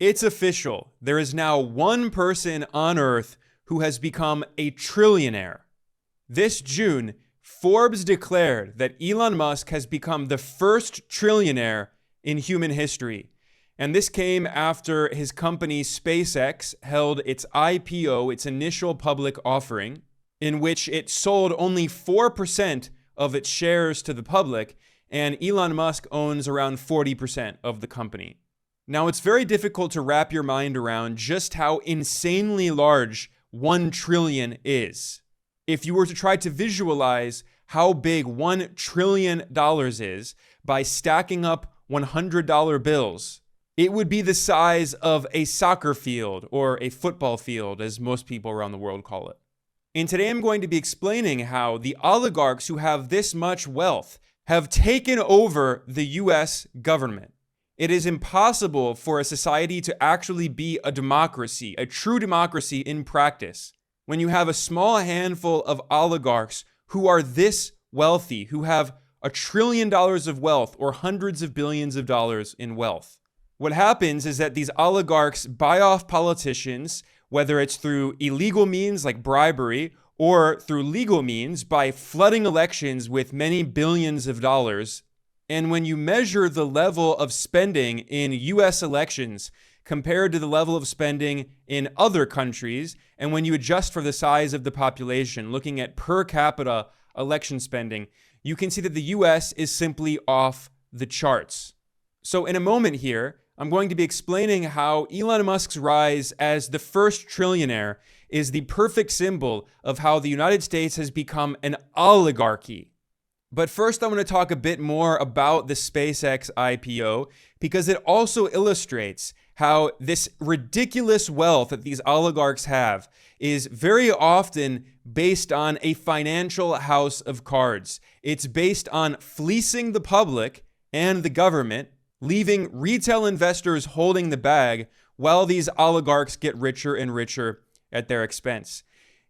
It's official. There is now one person on Earth who has become a trillionaire. This June, Forbes declared that Elon Musk has become the first trillionaire in human history. And this came after his company SpaceX held its IPO, its initial public offering, in which it sold only 4% of its shares to the public, and Elon Musk owns around 40% of the company. Now, it's very difficult to wrap your mind around just how insanely large 1 trillion is. If you were to try to visualize how big $1 trillion is by stacking up $100 bills, it would be the size of a soccer field or a football field, as most people around the world call it. And today I'm going to be explaining how the oligarchs who have this much wealth have taken over the US government. It is impossible for a society to actually be a democracy, a true democracy in practice, when you have a small handful of oligarchs who are this wealthy, who have $1 trillion of wealth or hundreds of billions of dollars in wealth. What happens is that these oligarchs buy off politicians, whether it's through illegal means like bribery or through legal means by flooding elections with many billions of dollars. And when you measure the level of spending in US elections compared to the level of spending in other countries, and when you adjust for the size of the population, looking at per capita election spending, you can see that the US is simply off the charts. So in a moment here, I'm going to be explaining how Elon Musk's rise as the first trillionaire is the perfect symbol of how the United States has become an oligarchy. But first, I want to talk a bit more about the SpaceX IPO because it also illustrates how this ridiculous wealth that these oligarchs have is very often based on a financial house of cards. It's based on fleecing the public and the government, leaving retail investors holding the bag while these oligarchs get richer and richer at their expense.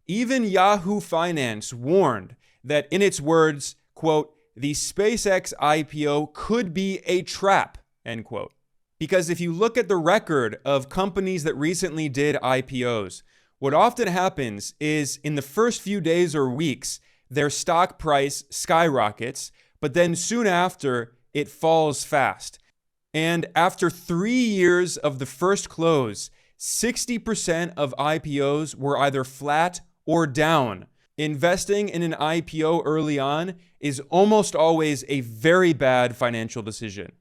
Even Yahoo Finance warned that, in its words, quote, the SpaceX IPO could be a trap, end quote. Because if you look at the record of companies that recently did IPOs, what often happens is in the first few days or weeks, their stock price skyrockets, but then soon after, it falls fast. And after 3 years of the first close, 60% of IPOs were either flat or down. Investing in an IPO early on is almost always a very bad financial decision.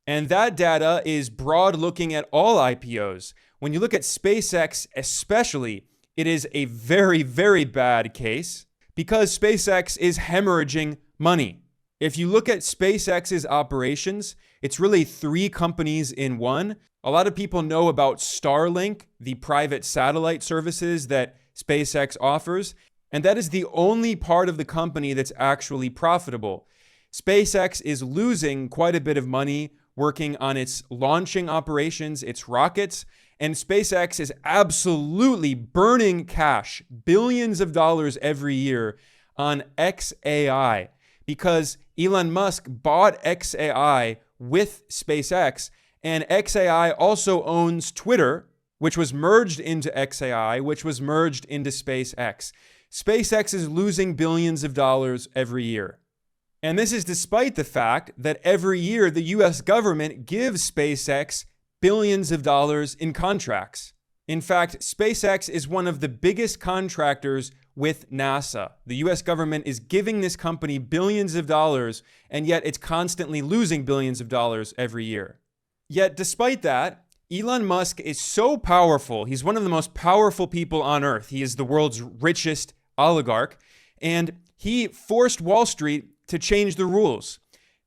And that data is broad looking at all IPOs. When you look at SpaceX especially, it is a very, very bad case because SpaceX is hemorrhaging money. If you look at SpaceX's operations, it's really 3 companies in one. A lot of people know about Starlink, the private satellite services that SpaceX offers, and that is the only part of the company that's actually profitable. SpaceX is losing quite a bit of money working on its launching operations, its rockets, and SpaceX is absolutely burning cash, billions of dollars every year on xAI, because Elon Musk bought xAI with SpaceX, and xAI also owns Twitter, which was merged into xAI, which was merged into SpaceX. SpaceX is losing billions of dollars every year. And this is despite the fact that every year the US government gives SpaceX billions of dollars in contracts. In fact, SpaceX is one of the biggest contractors with NASA. The US government is giving this company billions of dollars, and yet it's constantly losing billions of dollars every year. Yet despite that, Elon Musk is so powerful. He's one of the most powerful people on Earth. He is the world's richest oligarch, and he forced Wall Street to change the rules.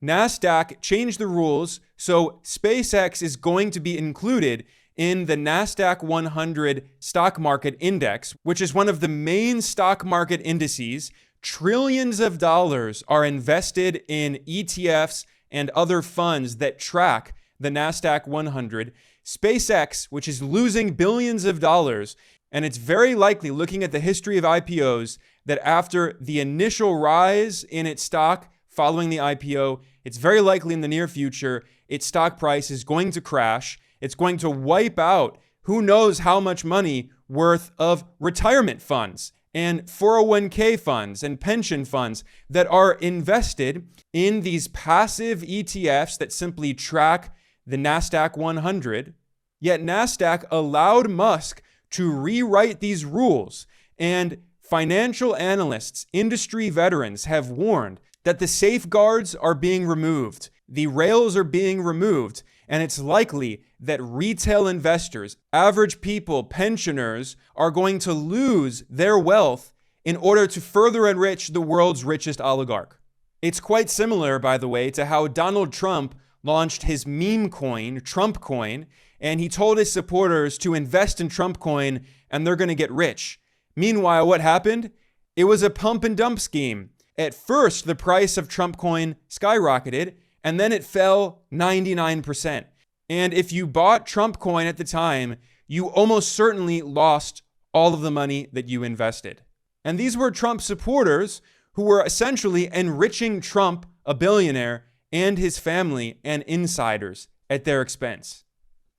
NASDAQ changed the rules, so SpaceX is going to be included in the NASDAQ 100 stock market index, which is one of the main stock market indices. Trillions of dollars are invested in ETFs and other funds that track the NASDAQ 100. SpaceX, which is losing billions of dollars, and it's very likely, looking at the history of IPOs, that after the initial rise in its stock following the IPO, it's very likely in the near future, its stock price is going to crash, It's going to wipe out who knows how much money worth of retirement funds and 401k funds and pension funds that are invested in these passive ETFs that simply track the NASDAQ 100. Yet NASDAQ allowed Musk to rewrite these rules, and financial analysts, industry veterans have warned that the safeguards are being removed, the rails are being removed, and it's likely that retail investors, average people, pensioners, are going to lose their wealth in order to further enrich the world's richest oligarch. It's quite similar, by the way, to how Donald Trump launched his meme coin, Trump coin, and he told his supporters to invest in Trump coin and they're going to get rich. Meanwhile, what happened? It was a pump and dump scheme. At first, the price of Trump coin skyrocketed, and then it fell 99%. And if you bought Trump coin at the time, you almost certainly lost all of the money that you invested. And these were Trump supporters who were essentially enriching Trump, a billionaire, and his family and insiders at their expense.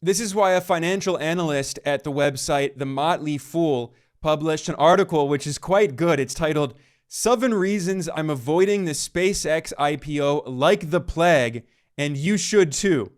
This is why a financial analyst at the website The Motley Fool published an article which is quite good. It's titled, "7 Reasons I'm Avoiding the SpaceX IPO Like the Plague, and You Should Too."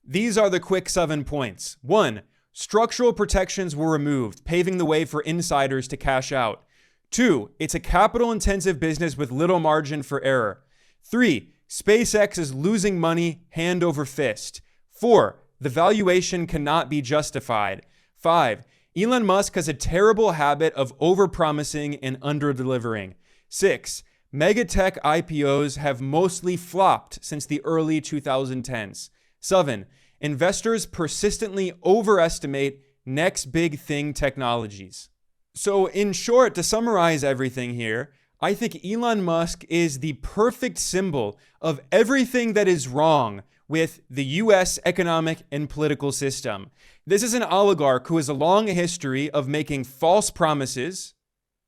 These are the quick 7 points. 1. Structural protections were removed, paving the way for insiders to cash out. 2. It's a capital-intensive business with little margin for error. 3. SpaceX is losing money hand over fist. 4. The valuation cannot be justified. 5. Elon Musk has a terrible habit of overpromising and underdelivering. 6. Megatech IPOs have mostly flopped since the early 2010s. 7. Investors persistently overestimate next big thing technologies. So in short, to summarize everything here, I think Elon Musk is the perfect symbol of everything that is wrong with the US economic and political system. This is an oligarch who has a long history of making false promises,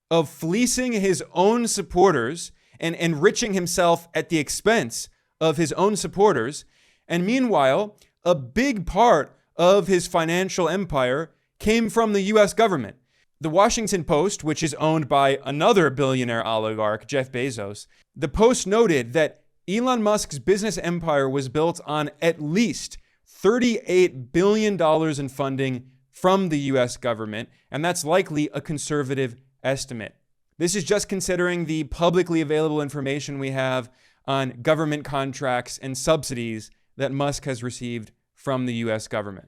of fleecing his own supporters and enriching himself at the expense of his own supporters. And meanwhile, a big part of his financial empire came from the US government. The Washington Post, which is owned by another billionaire oligarch, Jeff Bezos, the Post noted that Elon Musk's business empire was built on at least $38 billion in funding from the US government, and that's likely a conservative estimate. This is just considering the publicly available information we have on government contracts and subsidies that Musk has received from the US government.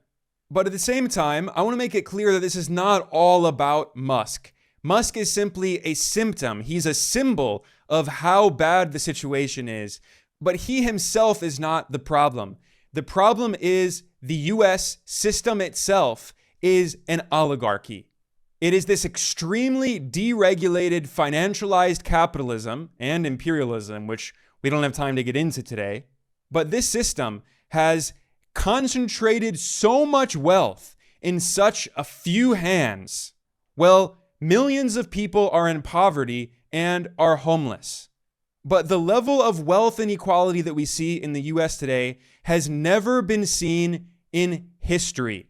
But at the same time, I want to make it clear that this is not all about Musk. Musk is simply a symptom. He's a symbol of how bad the situation is. But he himself is not the problem. The problem is the US system itself is an oligarchy. It is this extremely deregulated, financialized capitalism and imperialism, which we don't have time to get into today. But this system has concentrated so much wealth in such a few hands. Well, millions of people are in poverty and are homeless. But the level of wealth inequality that we see in the US today has never been seen in history.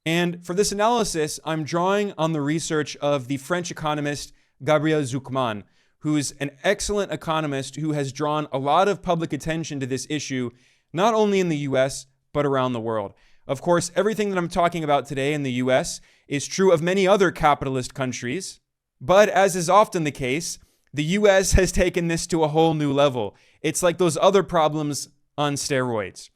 And for this analysis, I'm drawing on the research of the French economist Gabriel Zucman, who's an excellent economist who has drawn a lot of public attention to this issue, not only in the US, but around the world. Of course, everything that I'm talking about today in the US is true of many other capitalist countries. But as is often the case, the US has taken this to a whole new level. It's like those other problems on steroids.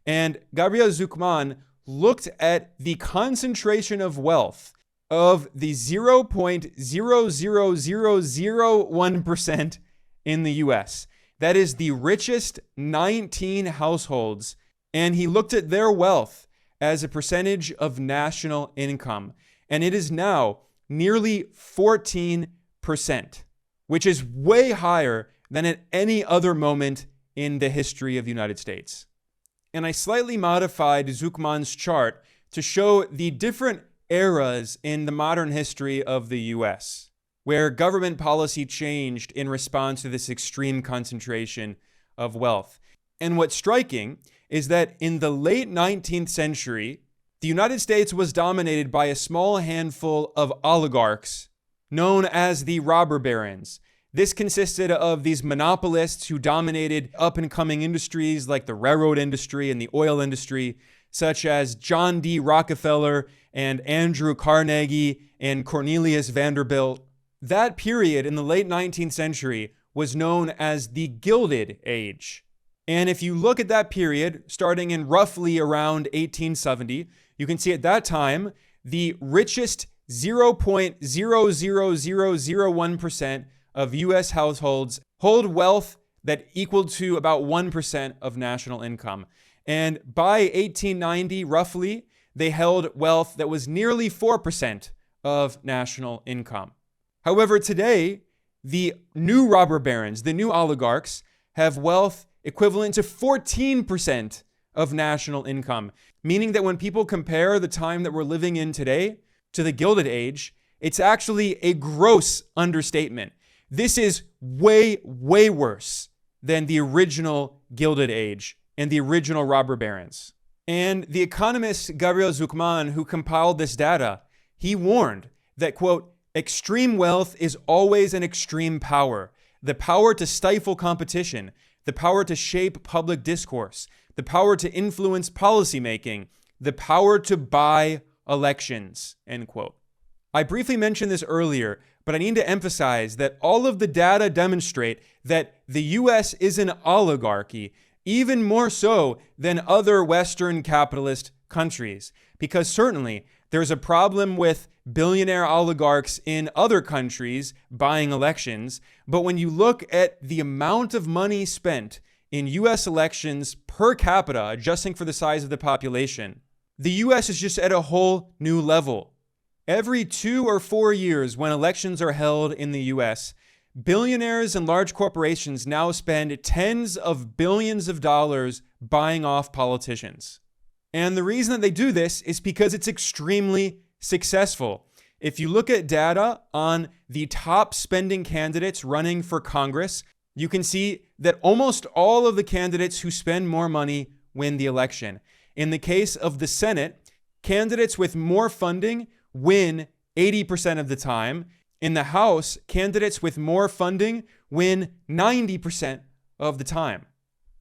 And Gabriel Zucman looked at the concentration of wealth of the 0.00001% in the US. That is the richest 19 households. And he looked at their wealth as a percentage of national income. And it is now nearly 14%, which is way higher than at any other moment in the history of the United States. And I slightly modified Zucman's chart to show the different eras in the modern history of the US, where government policy changed in response to this extreme concentration of wealth. And what's striking is that in the late 19th century, The United States was dominated by a small handful of oligarchs known as the robber barons. This consisted of these monopolists who dominated up-and-coming industries like the railroad industry and the oil industry, such as John D. Rockefeller and Andrew Carnegie and Cornelius Vanderbilt. That period in the late 19th century was known as the Gilded Age. And if you look at that period, starting in roughly around 1870, you can see at that time, the richest 0.00001% of US households hold wealth that equaled to about 1% of national income. And by 1890, roughly, they held wealth that was nearly 4% of national income. However, today, the new robber barons, the new oligarchs, have wealth equivalent to 14% of national income, meaning that when people compare the time that we're living in today to the Gilded Age, it's actually a gross understatement. This is way, way worse than the original Gilded Age and the original robber barons. And the economist Gabriel Zucman, who compiled this data, he warned that, quote, extreme wealth is always an extreme power. The power to stifle competition, the power to shape public discourse, the power to influence policymaking, the power to buy elections, end quote. I briefly mentioned this earlier, but I need to emphasize that all of the data demonstrate that the US is an oligarchy, even more so than other Western capitalist countries, because certainly there's a problem with billionaire oligarchs in other countries buying elections. But when you look at the amount of money spent in US elections per capita, adjusting for the size of the population, the US is just at a whole new level. Every 2 or 4 years when elections are held in the US, billionaires and large corporations now spend tens of billions of dollars buying off politicians. And the reason that they do this is because it's extremely successful. If you look at data on the top spending candidates running for Congress, you can see that almost all of the candidates who spend more money win the election. In the case of the Senate, candidates with more funding win 80% of the time. In the House, candidates with more funding win 90% of the time.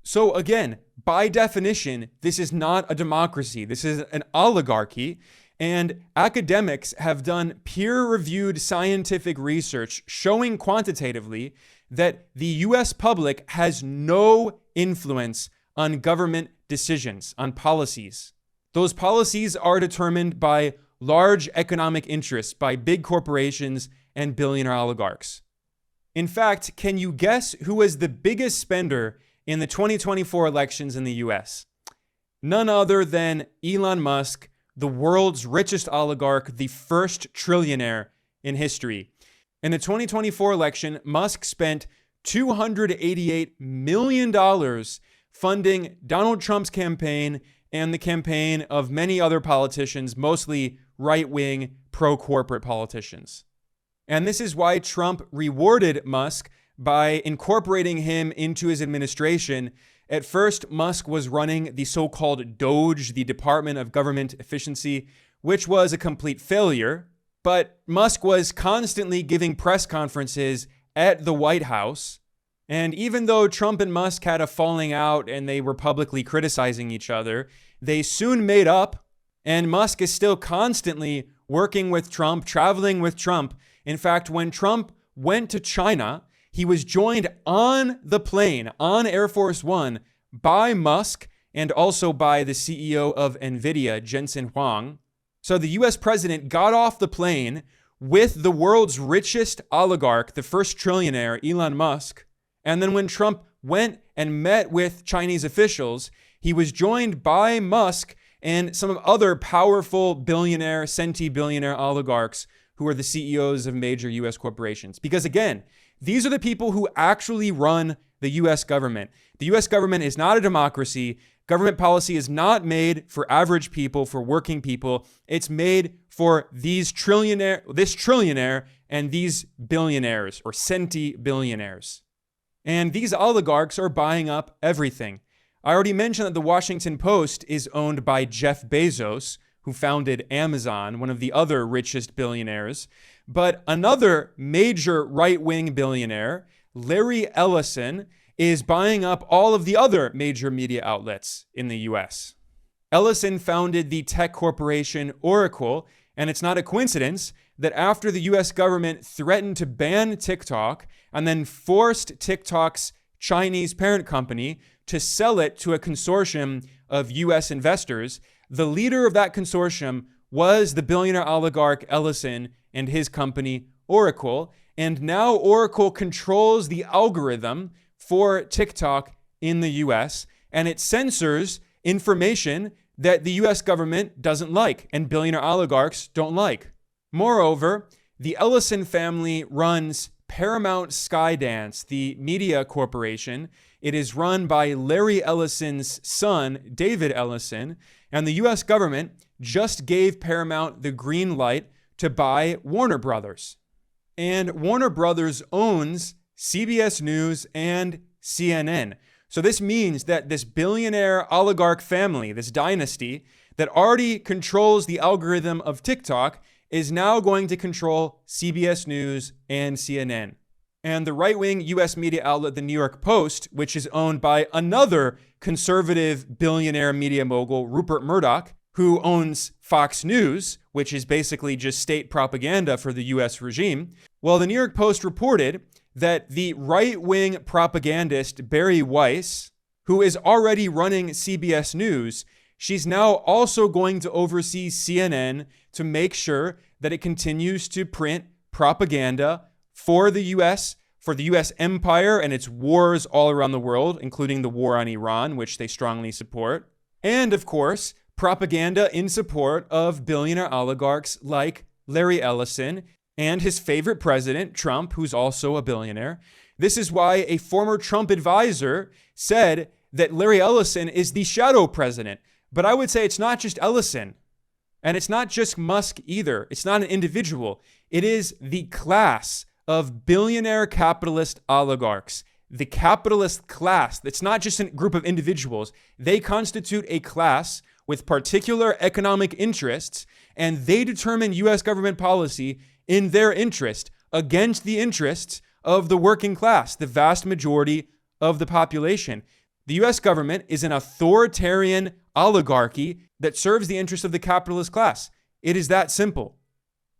So again, by definition, this is not a democracy. This is an oligarchy. And academics have done peer-reviewed scientific research showing quantitatively that the US public has no influence on government decisions, on policies. Those policies are determined by large economic interests, by big corporations and billionaire oligarchs. In fact, can you guess who was the biggest spender in the 2024 elections in the US? None other than Elon Musk, the world's richest oligarch, the first trillionaire in history. In the 2024 election, Musk spent $288 million funding Donald Trump's campaign and the campaign of many other politicians, mostly right-wing, pro-corporate politicians. And this is why Trump rewarded Musk by incorporating him into his administration. At first, Musk was running the so-called DOGE, the Department of Government Efficiency, which was a complete failure. But Musk was constantly giving press conferences at the White House. And even though Trump and Musk had a falling out and they were publicly criticizing each other, they soon made up. And Musk is still constantly working with Trump, traveling with Trump. In fact, when Trump went to China, he was joined on the plane, on Air Force One, by Musk and also by the CEO of NVIDIA, Jensen Huang. So the US president got off the plane with the world's richest oligarch, the first trillionaire, Elon Musk. And then when Trump went and met with Chinese officials, he was joined by Musk and some other powerful billionaire, centibillionaire oligarchs who are the CEOs of major US corporations. Because again, these are the people who actually run the US government. The US government is not a democracy. Government policy is not made for average people, for working people. It's made for this trillionaire and these billionaires or centibillionaires. And these oligarchs are buying up everything. I already mentioned that the Washington Post is owned by Jeff Bezos, who founded Amazon, one of the other richest billionaires. But another major right-wing billionaire, Larry Ellison, is buying up all of the other major media outlets in the US. Ellison founded the tech corporation Oracle, and it's not a coincidence that after the US government threatened to ban TikTok and then forced TikTok's Chinese parent company to sell it to a consortium of US investors, the leader of that consortium was the billionaire oligarch Ellison and his company Oracle. And now Oracle controls the algorithm for TikTok in the US, and it censors information that the US government doesn't like and billionaire oligarchs don't like. Moreover, the Ellison family runs Paramount Skydance, the media corporation. It is run by Larry Ellison's son, David Ellison, and the US government just gave Paramount the green light to buy Warner Brothers. And Warner Brothers owns CBS News and CNN. So this means that this billionaire oligarch family, this dynasty that already controls the algorithm of TikTok, is now going to control CBS News and CNN. And the right-wing US media outlet, the New York Post, which is owned by another conservative billionaire media mogul, Rupert Murdoch, who owns Fox News, which is basically just state propaganda for the US regime. Well, the New York Post reported that the right-wing propagandist Bari Weiss, who is already running CBS News, she's now also going to oversee CNN to make sure that it continues to print propaganda for the US empire and its wars all around the world, including the war on Iran, which they strongly support. And of course, propaganda in support of billionaire oligarchs like Larry Ellison and his favorite president, Trump, who's also a billionaire. This is why a former Trump advisor said that Larry Ellison is the shadow president. But I would say it's not just Ellison, and it's not just Musk either. It's not an individual. It is the class of billionaire capitalist oligarchs. The capitalist class, it's not just a group of individuals. They constitute a class with particular economic interests, and they determine US government policy in their interest against the interests of the working class, the vast majority of the population. The US government is an authoritarian oligarchy that serves the interests of the capitalist class. It is that simple.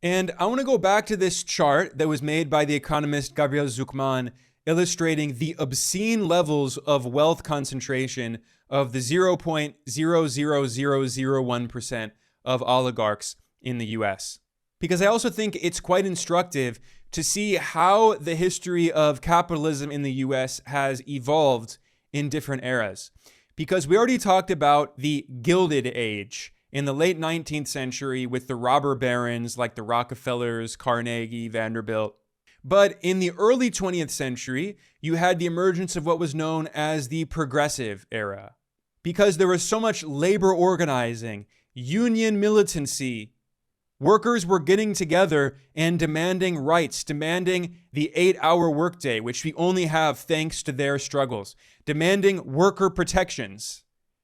And I want to go back to this chart that was made by the economist Gabriel Zucman, illustrating the obscene levels of wealth concentration of the 0.00001% of oligarchs in the US. Because I also think it's quite instructive to see how the history of capitalism in the US has evolved in different eras. Because we already talked about the Gilded Age in the late 19th century with the robber barons like the Rockefellers, Carnegie, Vanderbilt. But in the early 20th century, you had the emergence of what was known as the Progressive Era. Because there was so much labor organizing, union militancy, workers were getting together and demanding rights, demanding the 8-hour workday, which we only have thanks to their struggles, demanding worker protections.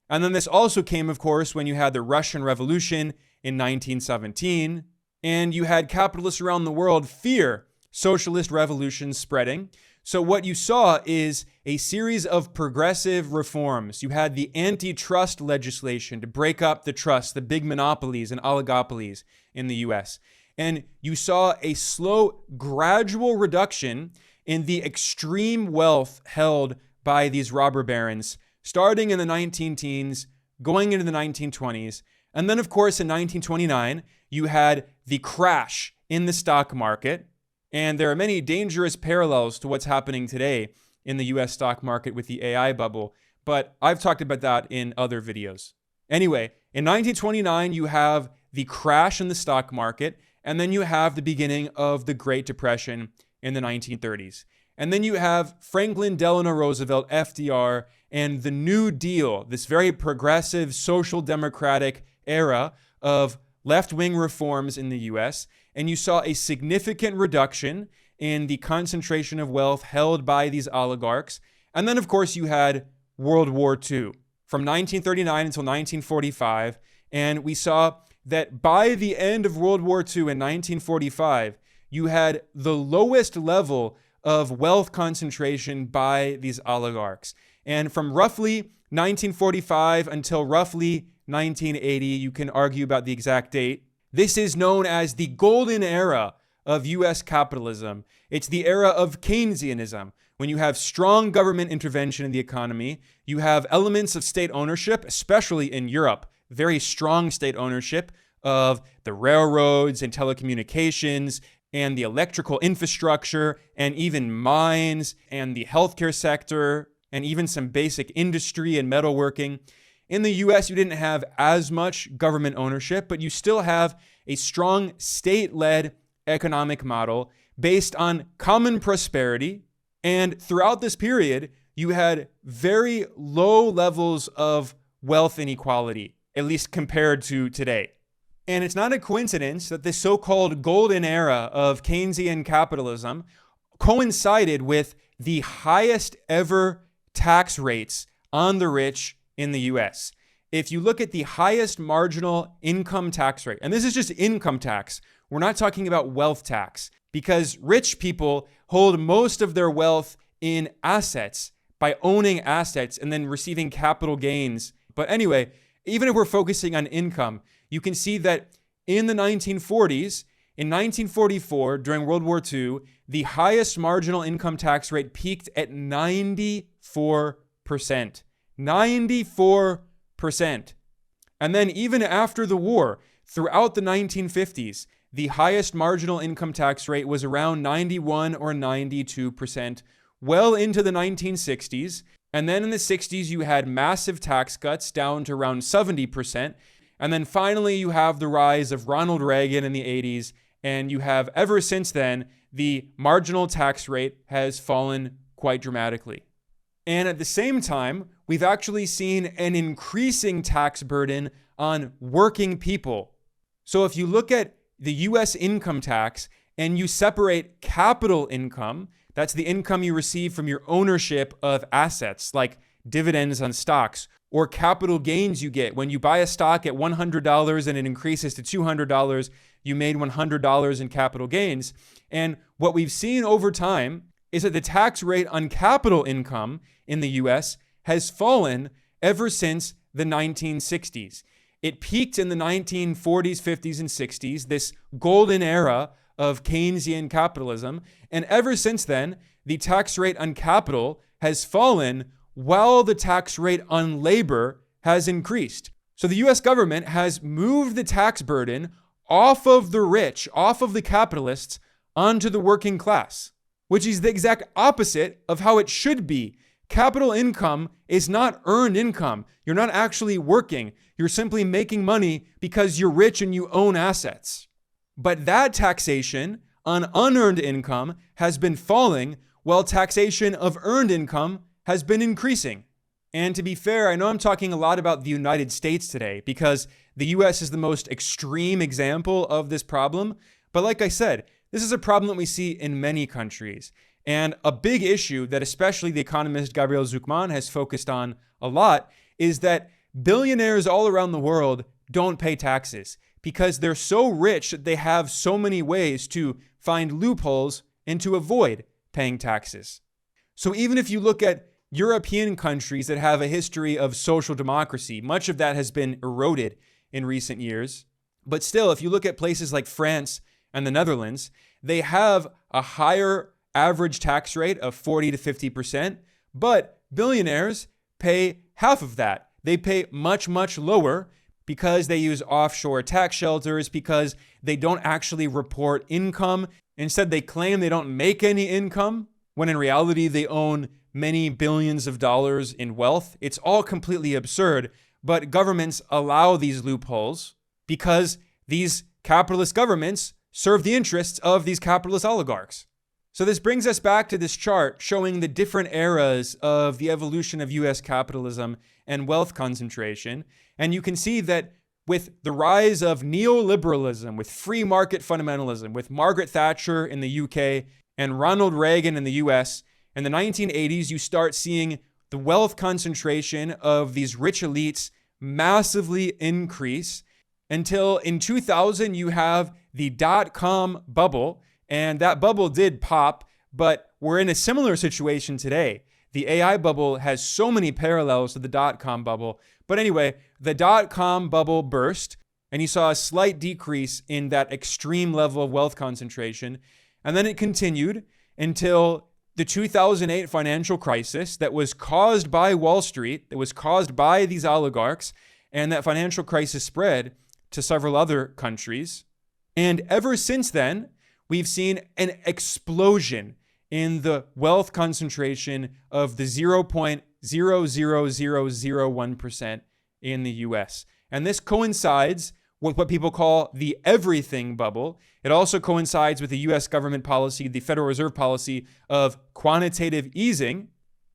And then this also came, of course, when you had the Russian Revolution in 1917, and you had capitalists around the world fear socialist revolutions spreading. So what you saw is a series of progressive reforms. You had the antitrust legislation to break up the trusts, the big monopolies and oligopolies in the US. And you saw a slow, gradual reduction in the extreme wealth held by these robber barons, starting in the 19-teens, going into the 1920s. And then, of course, in 1929, you had the crash in the stock market. And there are many dangerous parallels to what's happening today in the US stock market with the AI bubble, but I've talked about that in other videos. Anyway, in 1929, you have the crash in the stock market, and then you have the beginning of the Great Depression in the 1930s. And then you have Franklin Delano Roosevelt, FDR, and the New Deal, this very progressive social democratic era of left-wing reforms in the US, and you saw a significant reduction in the concentration of wealth held by these oligarchs. And then, of course, you had World War II from 1939 until 1945, and we saw that by the end of World War II in 1945, you had the lowest level of wealth concentration by these oligarchs. And from roughly 1945 until roughly 1980, you can argue about the exact date, this is known as the golden era of US capitalism. It's the era of Keynesianism. When you have strong government intervention in the economy, you have elements of state ownership, especially in Europe, very strong state ownership of the railroads and telecommunications and the electrical infrastructure and even mines and the healthcare sector and even some basic industry and metalworking. In the US, you didn't have as much government ownership, but you still have a strong state-led economic model based on common prosperity. And throughout this period, you had very low levels of wealth inequality, at least compared to today. And it's not a coincidence that this so-called golden era of Keynesian capitalism coincided with the highest ever tax rates on the rich in the US. If you look at the highest marginal income tax rate, and this is just income tax, we're not talking about wealth tax, because rich people hold most of their wealth in assets by owning assets and then receiving capital gains. But anyway, even if we're focusing on income, you can see that in the 1940s, in 1944, during World War II, the highest marginal income tax rate peaked at 94%. 94%. And then even after the war, throughout the 1950s, the highest marginal income tax rate was around 91 or 92%, well into the 1960s. And then in the 60s, you had massive tax cuts down to around 70%. And then finally, you have the rise of Ronald Reagan in the 80s. And you have, ever since then, the marginal tax rate has fallen quite dramatically. And at the same time, we've actually seen an increasing tax burden on working people. So if you look at the US income tax and you separate capital income, that's the income you receive from your ownership of assets like dividends on stocks, or capital gains you get when you buy a stock at $100 and it increases to $200, you made $100 in capital gains. And what we've seen over time is that the tax rate on capital income in the US has fallen ever since the 1960s. It peaked in the 1940s, 50s, and 60s, this golden era of Keynesian capitalism. And ever since then, the tax rate on capital has fallen while the tax rate on labor has increased. So the US government has moved the tax burden off of the rich, off of the capitalists, onto the working class, which is the exact opposite of how it should be. Capital income is not earned income. You're not actually working. You're simply making money because you're rich and you own assets. But that taxation on unearned income has been falling, while taxation of earned income has been increasing. And to be fair, I know I'm talking a lot about the United States today because the US is the most extreme example of this problem. But like I said, this is a problem that we see in many countries. And a big issue that especially the economist Gabriel Zucman has focused on a lot is that billionaires all around the world don't pay taxes because they're so rich that they have so many ways to find loopholes and to avoid paying taxes. So even if you look at European countries that have a history of social democracy, much of that has been eroded in recent years. But still, if you look at places like France and the Netherlands, they have a higher average tax rate of 40 to 50%, but billionaires pay half of that. They pay much, much lower because they use offshore tax shelters, because they don't actually report income. Instead, they claim they don't make any income, when in reality, they own many billions of dollars in wealth. It's all completely absurd, but governments allow these loopholes because these capitalist governments serve the interests of these capitalist oligarchs. So this brings us back to this chart showing the different eras of the evolution of US capitalism and wealth concentration. And you can see that with the rise of neoliberalism, with free market fundamentalism, with Margaret Thatcher in the UK and Ronald Reagan in the US, in the 1980s, you start seeing the wealth concentration of these rich elites massively increase. until in 2000 you have the dot-com bubble, and that bubble did pop, but we're in a similar situation today. The AI bubble has so many parallels to the dot-com bubble. But anyway, the dot-com bubble burst, and you saw a slight decrease in that extreme level of wealth concentration. And then it continued until the 2008 financial crisis that was caused by Wall Street, that was caused by these oligarchs, and that financial crisis spread to several other countries. And ever since then, we've seen an explosion in the wealth concentration of the 0.00001% in the US. And this coincides with what people call the everything bubble. It also coincides with the US government policy, the Federal Reserve policy of quantitative easing.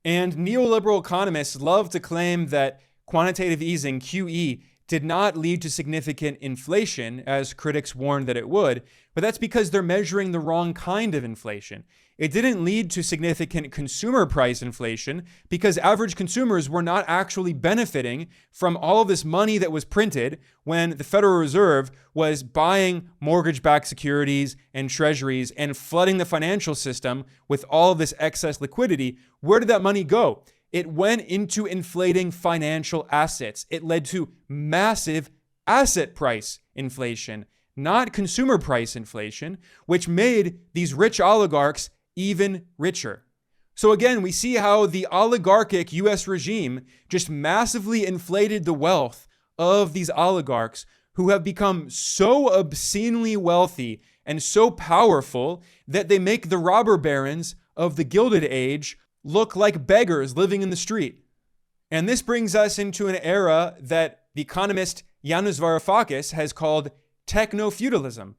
And neoliberal economists love to claim that quantitative easing, QE, did not lead to significant inflation, as critics warned that it would, but that's because they're measuring the wrong kind of inflation. It didn't lead to significant consumer price inflation because average consumers were not actually benefiting from all of this money that was printed when the Federal Reserve was buying mortgage-backed securities and treasuries and flooding the financial system with all of this excess liquidity. Where did that money go? It went into inflating financial assets. It led to massive asset price inflation, not consumer price inflation, which made these rich oligarchs even richer. So again, we see how the oligarchic US regime just massively inflated the wealth of these oligarchs who have become so obscenely wealthy and so powerful that they make the robber barons of the Gilded Age look like beggars living in the street. And this brings us into an era that the economist Yanis Varoufakis has called technofeudalism.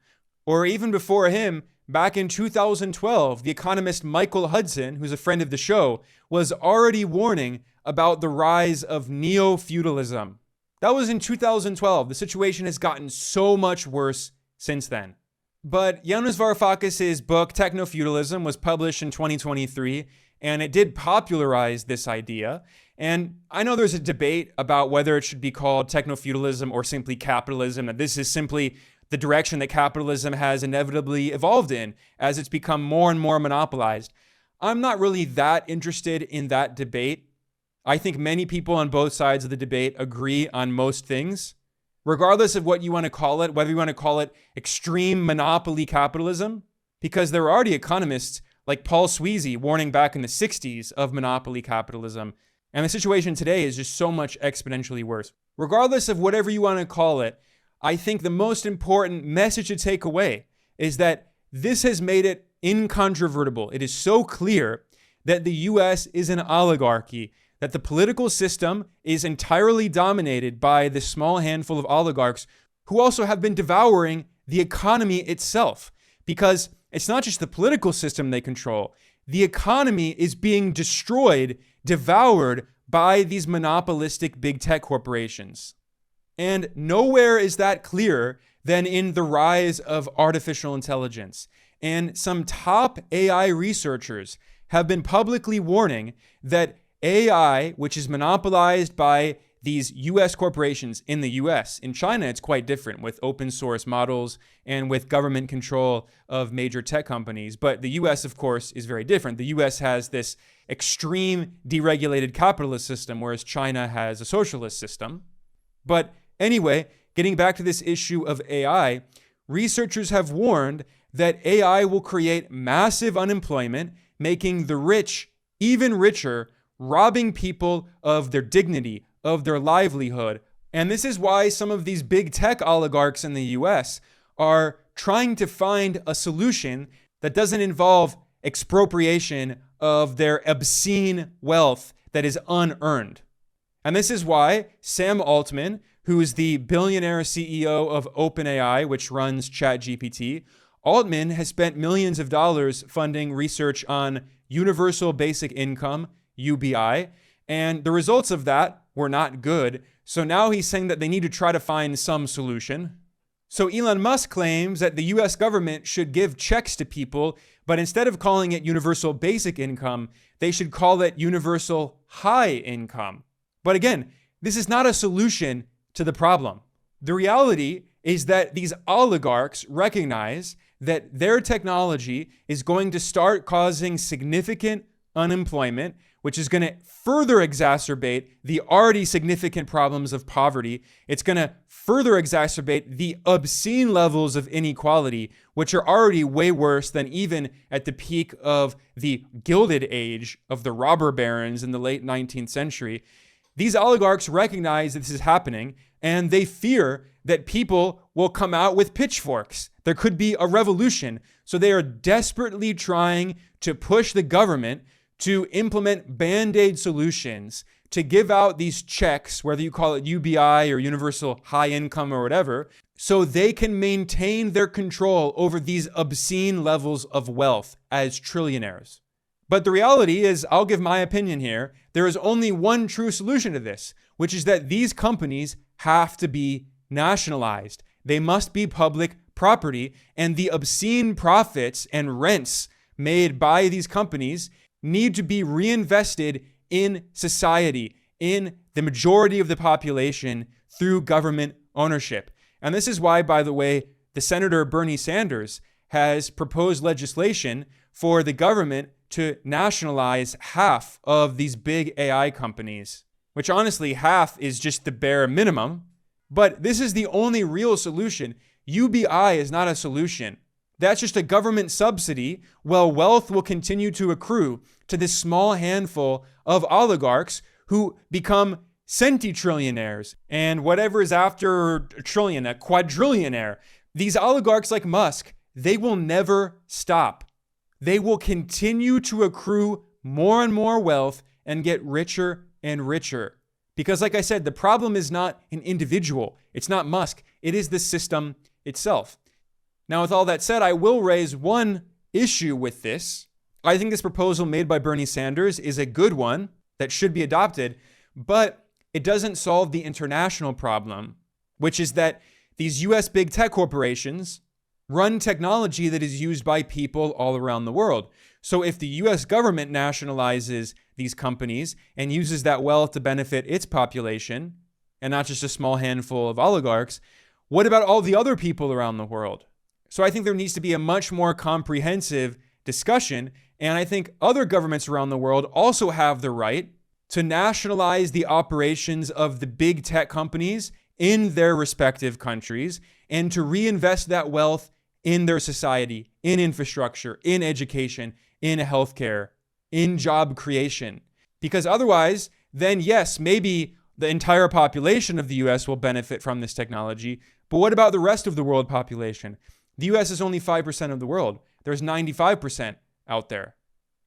Or even before him, back in 2012, the economist Michael Hudson, who's a friend of the show, was already warning about the rise of neofeudalism. That was in 2012. The situation has gotten so much worse since then. But Yanis Varoufakis' book, Technofeudalism, was published in 2023, and it did popularize this idea. And I know there's a debate about whether it should be called technofeudalism or simply capitalism, that this is simply the direction that capitalism has inevitably evolved in as it's become more and more monopolized. I'm not really that interested in that debate. I think many people on both sides of the debate agree on most things. Regardless of what you want to call it, whether you want to call it extreme monopoly capitalism, because there were already economists like Paul Sweezy warning back in the 60s of monopoly capitalism. And the situation today is just so much exponentially worse. Regardless of whatever you want to call it, I think the most important message to take away is that this has made it incontrovertible. It is so clear that the US is an oligarchy, that the political system is entirely dominated by this small handful of oligarchs who also have been devouring the economy itself. Because it's not just the political system they control. The economy is being destroyed, devoured by these monopolistic big tech corporations. And nowhere is that clearer than in the rise of artificial intelligence. And some top AI researchers have been publicly warning that AI, which is monopolized by these US corporations in the US. In China, it's quite different with open source models and with government control of major tech companies. But the US, of course, is very different. The US has this extreme deregulated capitalist system, whereas China has a socialist system. But anyway, getting back to this issue of AI, researchers have warned that AI will create massive unemployment, making the rich even richer, robbing people of their dignity, of their livelihood. And this is why some of these big tech oligarchs in the US are trying to find a solution that doesn't involve expropriation of their obscene wealth that is unearned. And this is why Sam Altman, who is the billionaire CEO of OpenAI, which runs ChatGPT, Altman has spent millions of dollars funding research on universal basic income, UBI, and the results of that were not good. So now he's saying that they need to try to find some solution. So Elon Musk claims that the US government should give checks to people, but instead of calling it universal basic income, they should call it universal high income. But again, this is not a solution to the problem. The reality is that these oligarchs recognize that their technology is going to start causing significant unemployment, which is going to further exacerbate the already significant problems of poverty. It's going to further exacerbate the obscene levels of inequality, which are already way worse than even at the peak of the Gilded Age of the robber barons in the late 19th century. These oligarchs recognize that this is happening, and they fear that people will come out with pitchforks. There could be a revolution. So they are desperately trying to push the government to implement band-aid solutions, to give out these checks, whether you call it UBI or universal high income or whatever, so they can maintain their control over these obscene levels of wealth as trillionaires. But the reality is, I'll give my opinion here, there is only one true solution to this, which is that these companies have to be nationalized. They must be public property, and the obscene profits and rents made by these companies need to be reinvested in society, in the majority of the population through government ownership. And this is why, by the way, the Senator Bernie Sanders has proposed legislation for the government to nationalize half of these big AI companies, which honestly, half is just the bare minimum. But this is the only real solution. UBI is not a solution. That's just a government subsidy while wealth will continue to accrue to this small handful of oligarchs who become centitrillionaires and whatever is after a trillion, a quadrillionaire. These oligarchs like Musk, they will never stop. They will continue to accrue more and more wealth and get richer and richer. Because like I said, the problem is not an individual. It's not Musk. It is the system itself. Now, with all that said, I will raise one issue with this. I think this proposal made by Bernie Sanders is a good one that should be adopted, but it doesn't solve the international problem, which is that these US big tech corporations run technology that is used by people all around the world. So if the US government nationalizes these companies and uses that wealth to benefit its population, and not just a small handful of oligarchs, what about all the other people around the world? So I think there needs to be a much more comprehensive discussion, and I think other governments around the world also have the right to nationalize the operations of the big tech companies in their respective countries and to reinvest that wealth in their society, in infrastructure, in education, in healthcare, in job creation. Because otherwise, then yes, maybe the entire population of the US will benefit from this technology, but what about the rest of the world population? The US is only 5% of the world. There's 95% out there.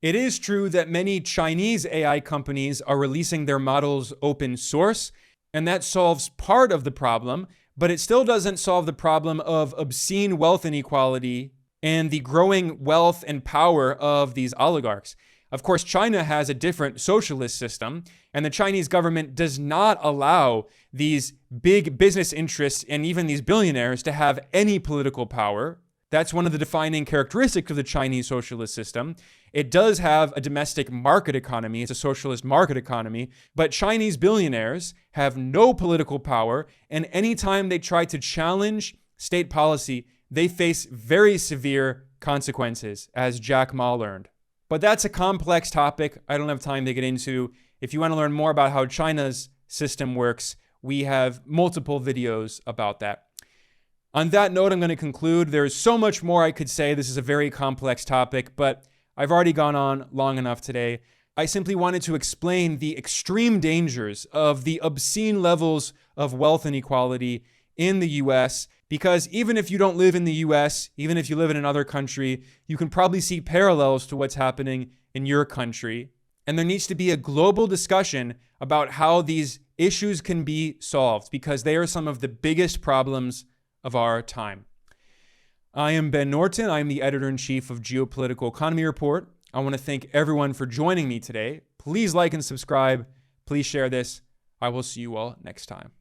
It is true that many Chinese AI companies are releasing their models open source, and that solves part of the problem, but it still doesn't solve the problem of obscene wealth inequality and the growing wealth and power of these oligarchs. Of course, China has a different socialist system, and the Chinese government does not allow these big business interests and even these billionaires to have any political power. That's one of the defining characteristics of the Chinese socialist system. It does have a domestic market economy. It's a socialist market economy. But Chinese billionaires have no political power, and anytime they try to challenge state policy, they face very severe consequences, as Jack Ma learned. But that's a complex topic I don't have time to get into. If you want to learn more about how China's system works, we have multiple videos about that. On that note, I'm going to conclude. There's so much more I could say. This is a very complex topic, but I've already gone on long enough today. I simply wanted to explain the extreme dangers of the obscene levels of wealth inequality in the US, because even if you don't live in the US, even if you live in another country, you can probably see parallels to what's happening in your country. And there needs to be a global discussion about how these issues can be solved, because they are some of the biggest problems of our time. I am Ben Norton. I'm the editor-in-chief of Geopolitical Economy Report. I want to thank everyone for joining me today. Please like and subscribe. Please share this. I will see you all next time.